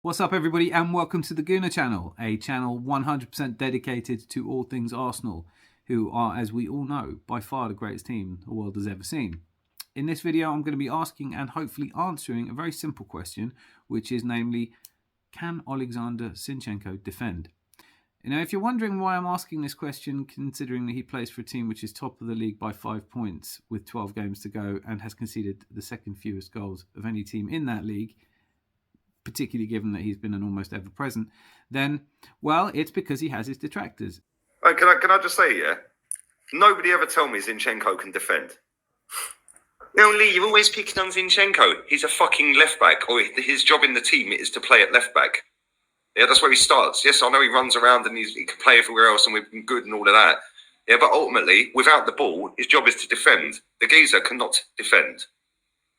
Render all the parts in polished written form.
What's up, everybody, and welcome to the Gooner channel, a channel 100% dedicated to all things Arsenal, who are, as we all know, by far the greatest team the world has ever seen. In this video, I'm going to be asking and hopefully answering a very simple question, which is namely, can Alexander Zinchenko defend? Now, if you're wondering why I'm asking this question, considering that he plays for a team which is top of the league by 5 points with 12 games to go and has conceded the second fewest goals of any team in that league, particularly given that he's been an almost ever-present, then, well, it's because he has his detractors. Can I just say, yeah? Nobody ever told me Zinchenko can defend. No, Lee, you're always picking on Zinchenko. He's a fucking left-back, or his job in the team is to play at left-back. Yeah, that's where he starts. Yes, I know he runs around and he can play everywhere else and we've been good and all of that. Yeah, but ultimately, without the ball, his job is to defend. The geezer cannot defend.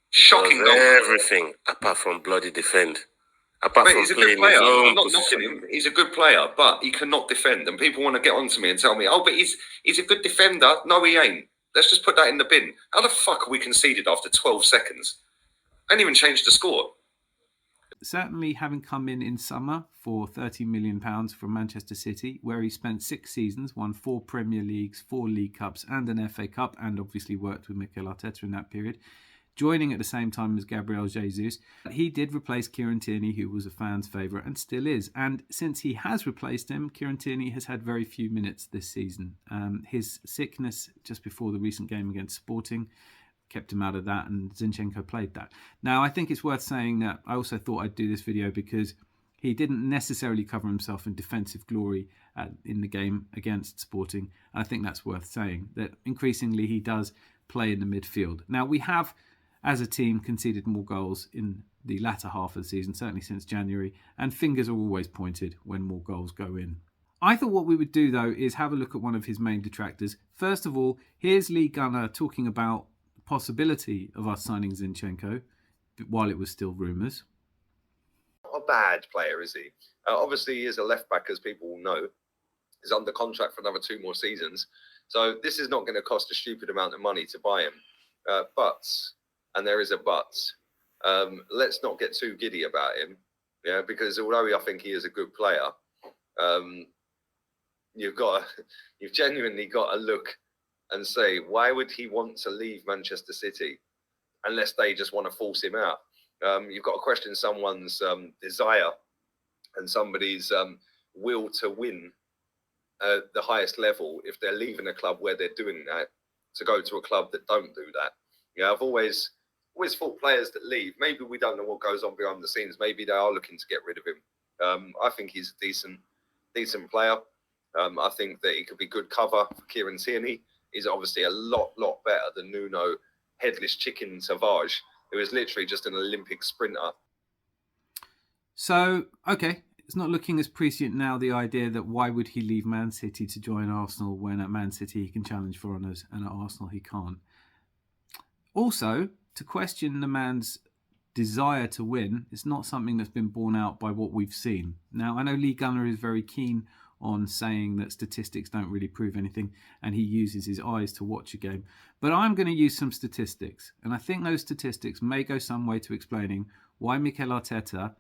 Shocking goal. Everything apart from bloody defend. Apart Mate, from he's a playing good player. his own I'm not position. knocking him. He's a good player, but he cannot defend. And people want to get onto me and tell me, oh, but he's a good defender. No, he ain't. Let's just put that in the bin. How the fuck are we conceded after 12 seconds? Ain't even changed the score. Certainly having come in summer for £30 million from Manchester City, where he spent 6 seasons, won 4 Premier Leagues, 4 League Cups and an FA Cup, and obviously worked with Mikel Arteta in that period, joining at the same time as Gabriel Jesus. He did replace Kieran Tierney, who was a fan's favourite and still is. And since he has replaced him, Kieran Tierney has had very few minutes this season. His sickness just before the recent game against Sporting kept him out of that, and Zinchenko played that. Now, I think it's worth saying that I also thought I'd do this video because he didn't necessarily cover himself in defensive glory in the game against Sporting. And I think that's worth saying, that increasingly he does play in the midfield. Now, we have, as a team, conceded more goals in the latter half of the season, certainly since January, and fingers are always pointed when more goals go in. I thought what we would do, though, is have a look at one of his main detractors. First of all, here's Lee Gunner talking about possibility of us signing Zinchenko while it was still rumours. Not a bad player, is he? Obviously, he is a left-back, as people will know. He's under contract for another 2 more seasons. So this is not going to cost a stupid amount of money to buy him. But, and there is a but, let's not get too giddy about him. Yeah, because although I think he is a good player, you've genuinely got to look and say, why would he want to leave Manchester City unless they just want to force him out? You've got to question someone's desire and somebody's will to win the highest level if they're leaving a club where they're doing that to go to a club that don't do that. Yeah, I've always thought players that leave, maybe we don't know what goes on behind the scenes. Maybe they are looking to get rid of him. I think he's a decent player. I think that he could be good cover for Kieran Tierney. He's obviously a lot better than Nuno Headless Chicken Tavares, who is literally just an Olympic sprinter. So, okay, it's not looking as prescient now, the idea that why would he leave Man City to join Arsenal when at Man City he can challenge for honours and at Arsenal he can't. Also, to question the man's desire to win is not something that's been borne out by what we've seen. Now, I know Lee Gunner is very keen on saying that statistics don't really prove anything and he uses his eyes to watch a game. But I'm going to use some statistics, and I think those statistics may go some way to explaining why Mikel Arteta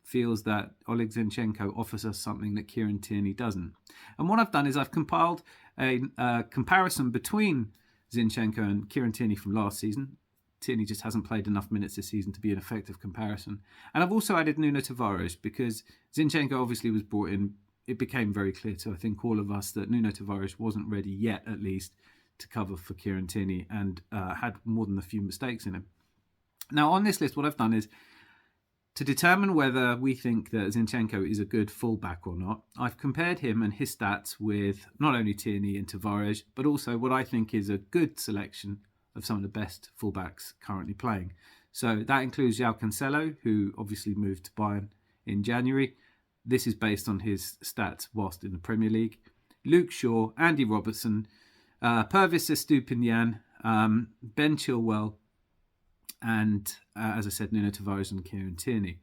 feels that Oleg Zinchenko offers us something that Kieran Tierney doesn't. And what I've done is I've compiled a comparison between Zinchenko and Kieran Tierney from last season. Tierney just hasn't played enough minutes this season to be an effective comparison. And I've also added Nuno Tavares because Zinchenko obviously was brought in. It became very clear to, I think, all of us that Nuno Tavares wasn't ready yet, at least, to cover for Kieran Tierney and had more than a few mistakes in him. Now, on this list, what I've done is to determine whether we think that Zinchenko is a good fullback or not, I've compared him and his stats with not only Tierney and Tavares, but also what I think is a good selection of some of the best fullbacks currently playing. So that includes João Cancelo, who obviously moved to Bayern in January. This is based on his stats whilst in the Premier League. Luke Shaw, Andy Robertson, Pervis Estupiñán, Ben Chilwell, and, as I said, Nuno Tavares and Kieran Tierney.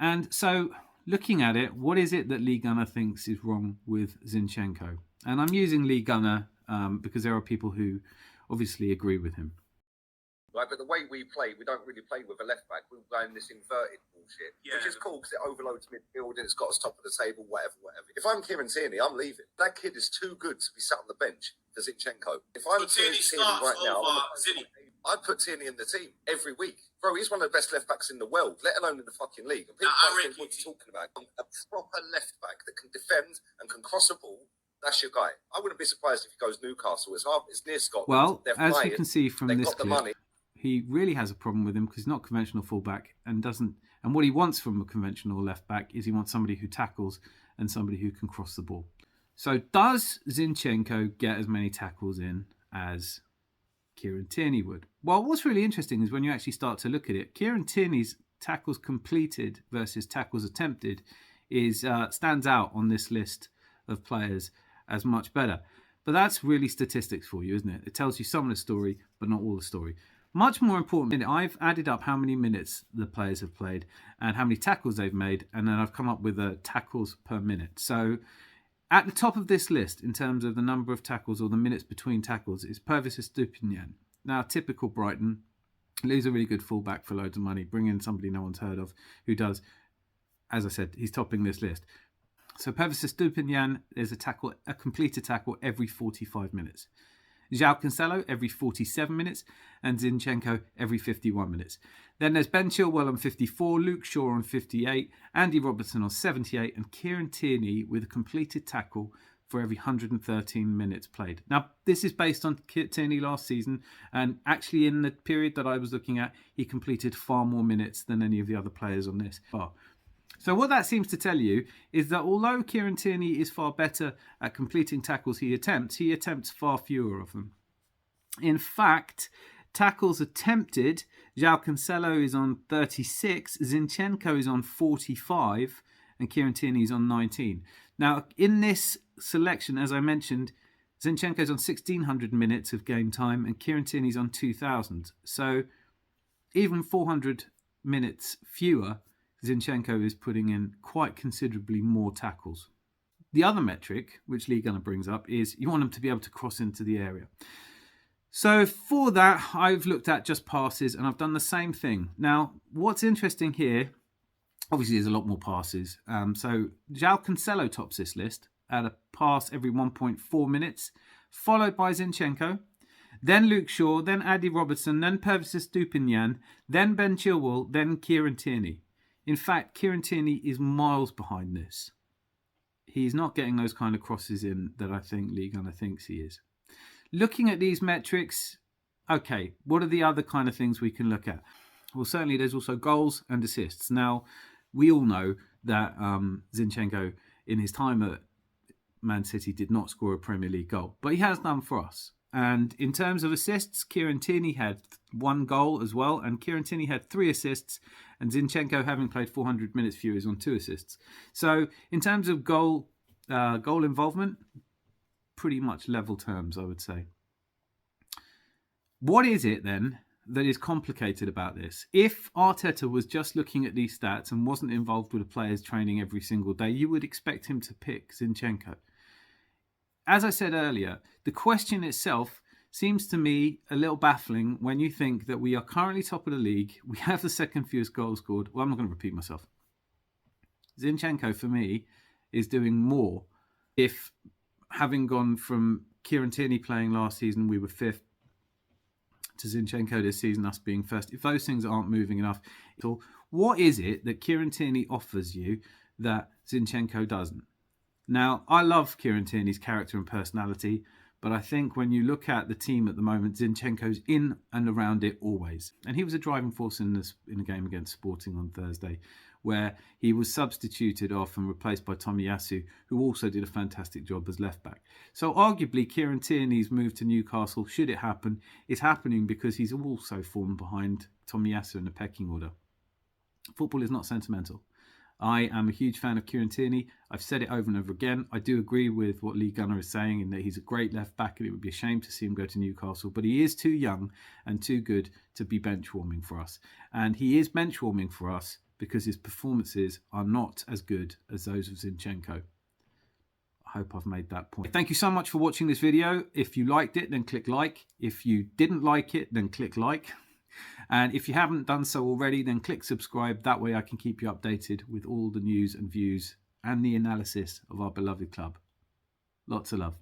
And so, looking at it, what is it that Lee Gunner thinks is wrong with Zinchenko? And I'm using Lee Gunner because there are people who obviously agree with him. right? But the way we play, we don't really play with a left back. We're going this inverted bullshit, which is cool because it overloads midfield and it's got us top of the table, whatever. If I'm Kieran Tierney, I'm leaving. That kid is too good to be sat on the bench for Zinchenko. If I'm Tierney right now, I'd put Tierney in the team every week. Bro, he's one of the best left backs in the world, let alone in the fucking league. And people don't think what you're talking about. A proper left back that can defend and can cross a ball. That's your guy. I wouldn't be surprised if he goes Newcastle. It's near Scotland. Well, as you can see from this clip, he really has a problem with him because he's not a conventional fullback and doesn't. And what he wants from a conventional left back is he wants somebody who tackles and somebody who can cross the ball. So does Zinchenko get as many tackles in as Kieran Tierney would? Well, what's really interesting is when you actually start to look at it, Kieran Tierney's tackles completed versus tackles attempted is stands out on this list of players as much better. But that's really statistics for you, isn't it? It tells you some of the story, but not all the story. Much more important, I've added up how many minutes the players have played and how many tackles they've made, and then I've come up with tackles per minute. So at the top of this list, in terms of the number of tackles or the minutes between tackles, is Pervis Estupiñán. Now, typical Brighton, lose a really good fullback for loads of money, bring in somebody no one's heard of who does. As I said, he's topping this list. So Pervis Estupiñán, there's a completed tackle every 45 minutes. João Cancelo every 47 minutes and Zinchenko every 51 minutes. Then there's Ben Chilwell on 54, Luke Shaw on 58, Andy Robertson on 78 and Kieran Tierney with a completed tackle for every 113 minutes played. Now, this is based on Tierney last season, and actually in the period that I was looking at, he completed far more minutes than any of the other players on this bar. So what that seems to tell you is that although Kieran Tierney is far better at completing tackles he attempts far fewer of them. In fact, tackles attempted, João Cancelo is on 36, Zinchenko is on 45, and Kieran Tierney is on 19. Now, in this selection, as I mentioned, Zinchenko's on 1,600 minutes of game time, and Kieran Tierney's on 2,000. So even 400 minutes fewer, Zinchenko is putting in quite considerably more tackles. The other metric, which Lee Gunner brings up, is you want them to be able to cross into the area. So for that, I've looked at just passes and I've done the same thing. Now, what's interesting here, obviously there's a lot more passes. So João Cancelo tops this list at a pass every 1.4 minutes, followed by Zinchenko, then Luke Shaw, then Andy Robertson, then Pervis Estupiñán, then Ben Chilwell, then Kieran Tierney. In fact, Kieran Tierney is miles behind this. He's not getting those kind of crosses in that I think Lee Gunner thinks he is. Looking at these metrics, okay, what are the other kind of things we can look at? Well, certainly there's also goals and assists. Now, we all know that Zinchenko, in his time at Man City, did not score a Premier League goal, but he has done for us. And in terms of assists, Kieran Tierney had 1 goal as well, and Kieran Tierney had 3 assists, and Zinchenko, having played 400 minutes fewer, is on 2 assists. So in terms of goal involvement, pretty much level terms, I would say. What is it then that is complicated about this? If Arteta was just looking at these stats and wasn't involved with the players training every single day, you would expect him to pick Zinchenko. As I said earlier, the question itself seems to me a little baffling when you think that we are currently top of the league. We have the second fewest goals scored. Well, I'm not going to repeat myself. Zinchenko, for me, is doing more. If having gone from Kieran Tierney playing last season, we were 5th, to Zinchenko this season, us being 1st, if those things aren't moving enough, what is it that Kieran Tierney offers you that Zinchenko doesn't? Now, I love Kieran Tierney's character and personality, but I think when you look at the team at the moment, Zinchenko's in and around it always. And he was a driving force in a game against Sporting on Thursday, where he was substituted off and replaced by Tomiyasu, who also did a fantastic job as left-back. So arguably, Kieran Tierney's move to Newcastle, should it happen, is happening because he's also fallen behind Tomiyasu in the pecking order. Football is not sentimental. I am a huge fan of Kieran Tierney. I've said it over and over again. I do agree with what Lee Gunner is saying in that he's a great left back and it would be a shame to see him go to Newcastle, but he is too young and too good to be bench warming for us. And he is bench warming for us because his performances are not as good as those of Zinchenko. I hope I've made that point. Thank you so much for watching this video. If you liked it, then click like. If you didn't like it, then click like. And if you haven't done so already, then click subscribe. That way I can keep you updated with all the news and views and the analysis of our beloved club. Lots of love.